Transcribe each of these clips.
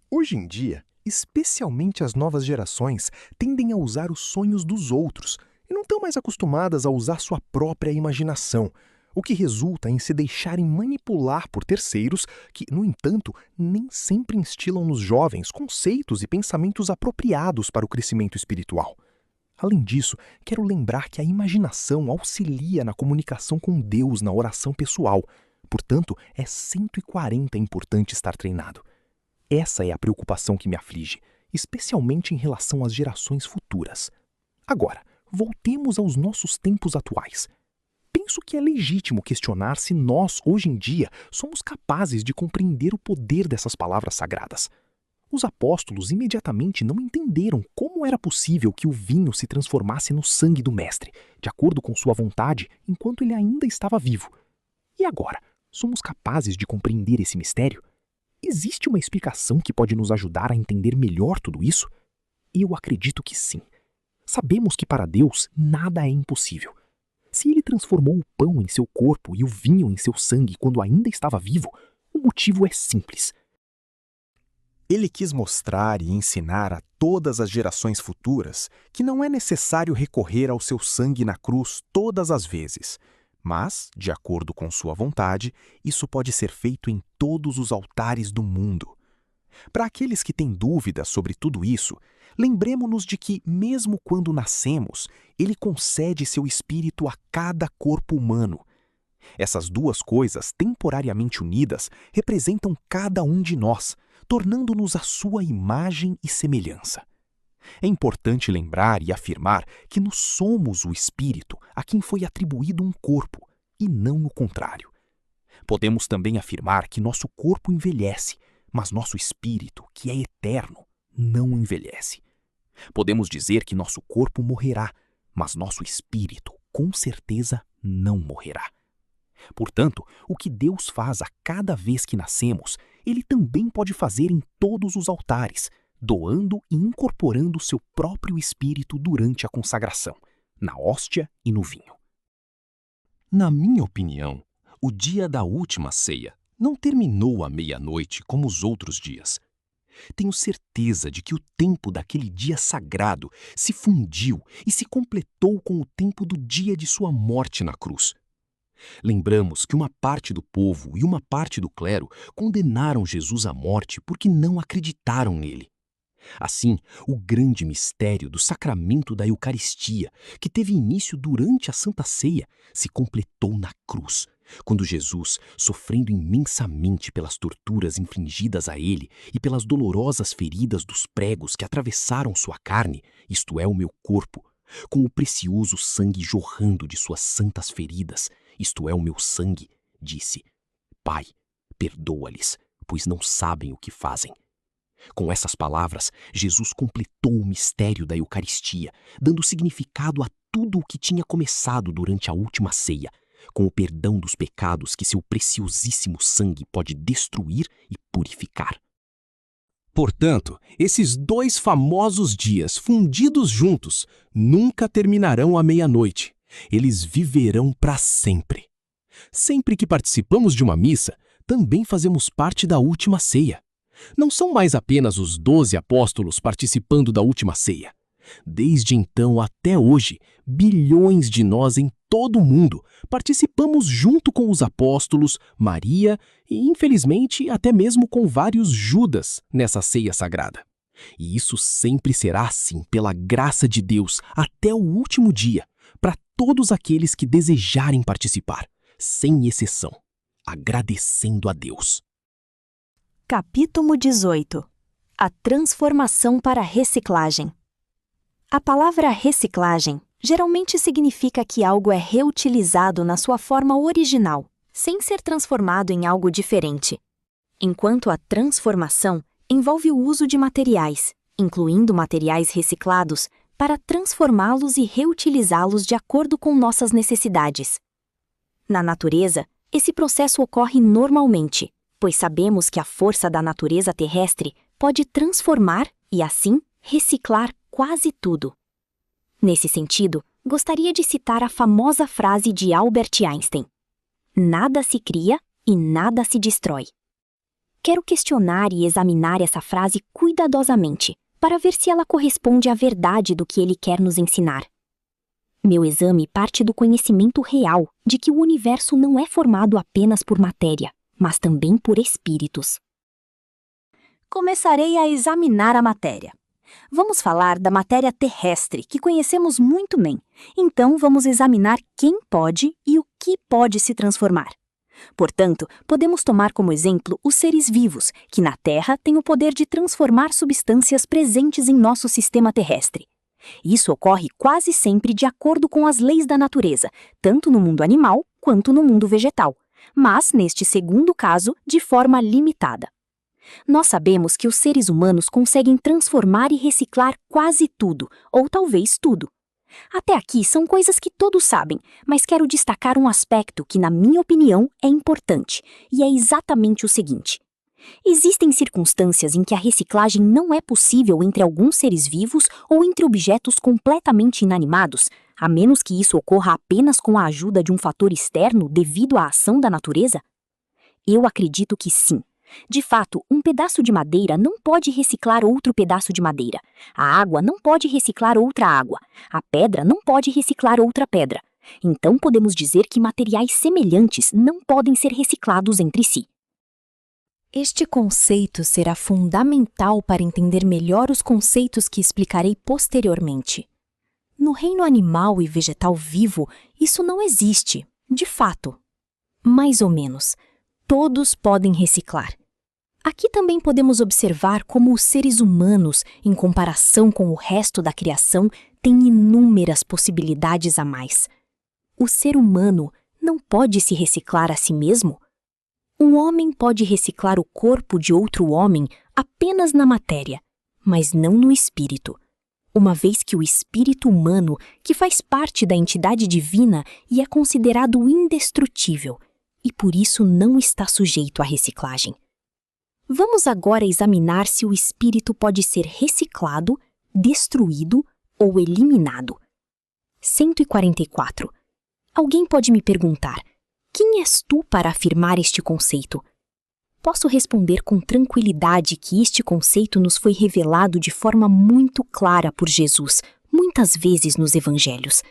Hoje em dia, especialmente as novas gerações, tendem a usar os sonhos dos outros e não estão mais acostumadas a usar sua própria imaginação, o que resulta em se deixarem manipular por terceiros que, no entanto, nem sempre instilam nos jovens conceitos e pensamentos apropriados para o crescimento espiritual. Além disso, quero lembrar que a imaginação auxilia na comunicação com Deus na oração pessoal. Portanto, é 140 importante estar treinado. Essa é a preocupação que me aflige, especialmente em relação às gerações futuras. Agora, voltemos aos nossos tempos atuais. Penso que é legítimo questionar se nós, hoje em dia, somos capazes de compreender o poder dessas palavras sagradas. Os apóstolos imediatamente não entenderam como era possível que o vinho se transformasse no sangue do Mestre, de acordo com sua vontade, enquanto ele ainda estava vivo. E agora, somos capazes de compreender esse mistério? Existe uma explicação que pode nos ajudar a entender melhor tudo isso? Eu acredito que sim. Sabemos que para Deus nada é impossível. Se ele transformou o pão em seu corpo e o vinho em seu sangue quando ainda estava vivo, o motivo é simples. Ele quis mostrar e ensinar a todas as gerações futuras que não é necessário recorrer ao seu sangue na cruz todas as vezes, mas, de acordo com sua vontade, isso pode ser feito em todos os altares do mundo. Para aqueles que têm dúvidas sobre tudo isso, lembremo-nos de que, mesmo quando nascemos, ele concede seu espírito a cada corpo humano. Essas duas coisas, temporariamente unidas, representam cada um de nós, tornando-nos a sua imagem e semelhança. É importante lembrar e afirmar que nós somos o espírito a quem foi atribuído um corpo, e não o contrário. Podemos também afirmar que nosso corpo envelhece, mas nosso espírito, que é eterno, não envelhece. Podemos dizer que nosso corpo morrerá, mas nosso espírito, com certeza, não morrerá. Portanto, o que Deus faz a cada vez que nascemos, ele também pode fazer em todos os altares, doando e incorporando seu próprio espírito durante a consagração, na hóstia e no vinho. Na minha opinião, o dia da última ceia não terminou à meia-noite como os outros dias. Tenho certeza de que o tempo daquele dia sagrado se fundiu e se completou com o tempo do dia de sua morte na cruz. Lembramos que uma parte do povo e uma parte do clero condenaram Jesus à morte porque não acreditaram nele. Assim, o grande mistério do sacramento da Eucaristia, que teve início durante a Santa Ceia, se completou na cruz, quando Jesus, sofrendo imensamente pelas torturas infligidas a ele e pelas dolorosas feridas dos pregos que atravessaram sua carne, isto é, o meu corpo, com o precioso sangue jorrando de suas santas feridas, isto é, o meu sangue, disse: Pai, perdoa-lhes, pois não sabem o que fazem. Com essas palavras, Jesus completou o mistério da Eucaristia, dando significado a tudo o que tinha começado durante a última ceia, com o perdão dos pecados que seu preciosíssimo sangue pode destruir e purificar. Portanto, esses dois famosos dias fundidos juntos nunca terminarão à meia-noite. Eles viverão para sempre. Sempre que participamos de uma missa, também fazemos parte da última ceia. Não são mais apenas os 12 apóstolos participando da última ceia. Desde então até hoje, bilhões de nós em todo o mundo participamos junto com os apóstolos, Maria e, infelizmente, até mesmo com vários Judas nessa ceia sagrada. E isso sempre será assim pela graça de Deus até o último dia, para todos aqueles que desejarem participar, sem exceção, agradecendo a Deus. Capítulo 18. A transformação para reciclagem. A palavra reciclagem geralmente significa que algo é reutilizado na sua forma original, sem ser transformado em algo diferente. Enquanto a transformação envolve o uso de materiais, incluindo materiais reciclados, para transformá-los e reutilizá-los de acordo com nossas necessidades. Na natureza, esse processo ocorre normalmente, pois sabemos que a força da natureza terrestre pode transformar e, assim, reciclar quase tudo. Nesse sentido, gostaria de citar a famosa frase de Albert Einstein: nada se cria e nada se destrói. Quero questionar e examinar essa frase cuidadosamente, para ver se ela corresponde à verdade do que ele quer nos ensinar. Meu exame parte do conhecimento real de que o universo não é formado apenas por matéria, mas também por espíritos. Começarei a examinar a matéria. Vamos falar da matéria terrestre, que conhecemos muito bem. Então, vamos examinar quem pode e o que pode se transformar. Portanto, podemos tomar como exemplo os seres vivos, que na Terra têm o poder de transformar substâncias presentes em nosso sistema terrestre. Isso ocorre quase sempre de acordo com as leis da natureza, tanto no mundo animal quanto no mundo vegetal, mas, neste segundo caso, de forma limitada. Nós sabemos que os seres humanos conseguem transformar e reciclar quase tudo, ou talvez tudo. Até aqui são coisas que todos sabem, mas quero destacar um aspecto que, na minha opinião, é importante, e é exatamente o seguinte. Existem circunstâncias em que a reciclagem não é possível entre alguns seres vivos ou entre objetos completamente inanimados, a menos que isso ocorra apenas com a ajuda de um fator externo devido à ação da natureza? Eu acredito que sim. De fato, um pedaço de madeira não pode reciclar outro pedaço de madeira. A água não pode reciclar outra água. A pedra não pode reciclar outra pedra. Então podemos dizer que materiais semelhantes não podem ser reciclados entre si. Este conceito será fundamental para entender melhor os conceitos que explicarei posteriormente. No reino animal e vegetal vivo, isso não existe, de fato. Mais ou menos. Todos podem reciclar. Aqui também podemos observar como os seres humanos, em comparação com o resto da criação, têm inúmeras possibilidades a mais. O ser humano não pode se reciclar a si mesmo? Um homem pode reciclar o corpo de outro homem apenas na matéria, mas não no espírito, uma vez que o espírito humano, que faz parte da entidade divina e é considerado indestrutível, e por isso não está sujeito à reciclagem. Vamos agora examinar se o espírito pode ser reciclado, destruído ou eliminado. 144. Alguém pode me perguntar: quem és tu para afirmar este conceito? Posso responder com tranquilidade que este conceito nos foi revelado de forma muito clara por Jesus, muitas vezes nos evangelhos.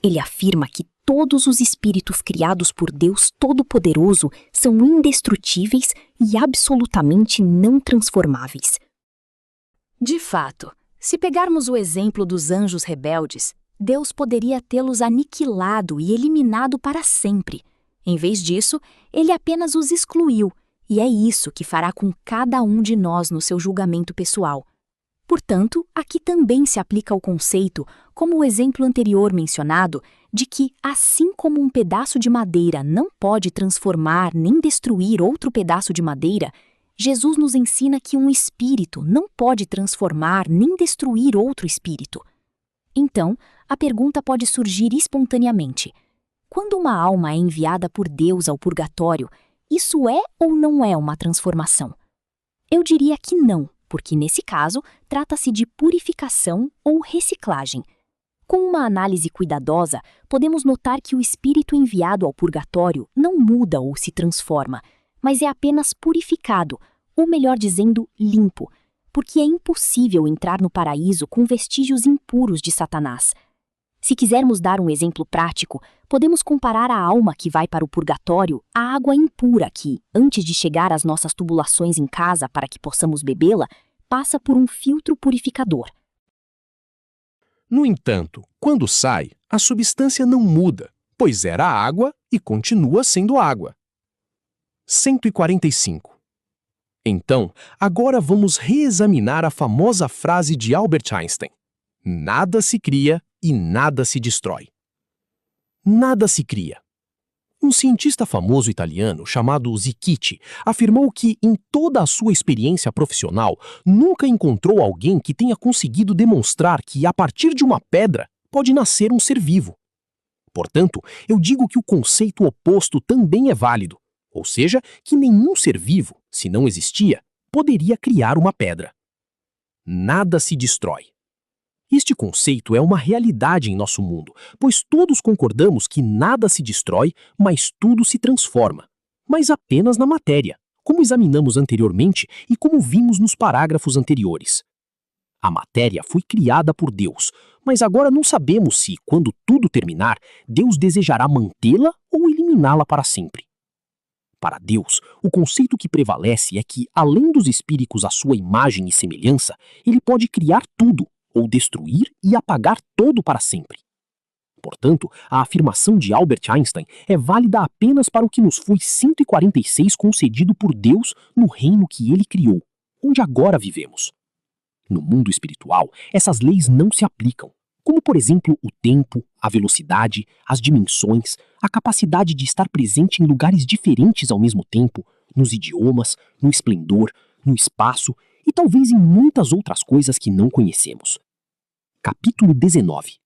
Ele afirma que todos os espíritos criados por Deus Todo-Poderoso são indestrutíveis e absolutamente não transformáveis. De fato, se pegarmos o exemplo dos anjos rebeldes, Deus poderia tê-los aniquilado e eliminado para sempre. Em vez disso, ele apenas os excluiu, e é isso que fará com cada um de nós no seu julgamento pessoal. Portanto, aqui também se aplica o conceito, como o exemplo anterior mencionado, de que, assim como um pedaço de madeira não pode transformar nem destruir outro pedaço de madeira, Jesus nos ensina que um espírito não pode transformar nem destruir outro espírito. Então, a pergunta pode surgir espontaneamente. Quando uma alma é enviada por Deus ao purgatório, isso é ou não é uma transformação? Eu diria que não, porque nesse caso trata-se de purificação ou reciclagem. Com uma análise cuidadosa, podemos notar que o espírito enviado ao purgatório não muda ou se transforma, mas é apenas purificado, ou melhor dizendo, limpo, porque é impossível entrar no paraíso com vestígios impuros de Satanás. Se quisermos dar um exemplo prático, podemos comparar a alma que vai para o purgatório à água impura que, antes de chegar às nossas tubulações em casa para que possamos bebê-la, passa por um filtro purificador. No entanto, quando sai, a substância não muda, pois era água e continua sendo água. 145. Então, agora vamos reexaminar a famosa frase de Albert Einstein: nada se cria e nada se destrói. Nada se cria. Um cientista famoso italiano chamado Zicchitti afirmou que, em toda a sua experiência profissional, nunca encontrou alguém que tenha conseguido demonstrar que, a partir de uma pedra, pode nascer um ser vivo. Portanto, eu digo que o conceito oposto também é válido, ou seja, que nenhum ser vivo, se não existia, poderia criar uma pedra. Nada se destrói. Este conceito é uma realidade em nosso mundo, pois todos concordamos que nada se destrói, mas tudo se transforma, mas apenas na matéria, como examinamos anteriormente e como vimos nos parágrafos anteriores. A matéria foi criada por Deus, mas agora não sabemos se, quando tudo terminar, Deus desejará mantê-la ou eliminá-la para sempre. Para Deus, o conceito que prevalece é que, além dos espíritos à sua imagem e semelhança, ele pode criar tudo, ou destruir e apagar todo para sempre. Portanto, a afirmação de Albert Einstein é válida apenas para o que nos foi 146 concedido por Deus no reino que ele criou, onde agora vivemos. No mundo espiritual, essas leis não se aplicam, como por exemplo o tempo, a velocidade, as dimensões, a capacidade de estar presente em lugares diferentes ao mesmo tempo, nos idiomas, no esplendor, no espaço e talvez em muitas outras coisas que não conhecemos. Capítulo 19.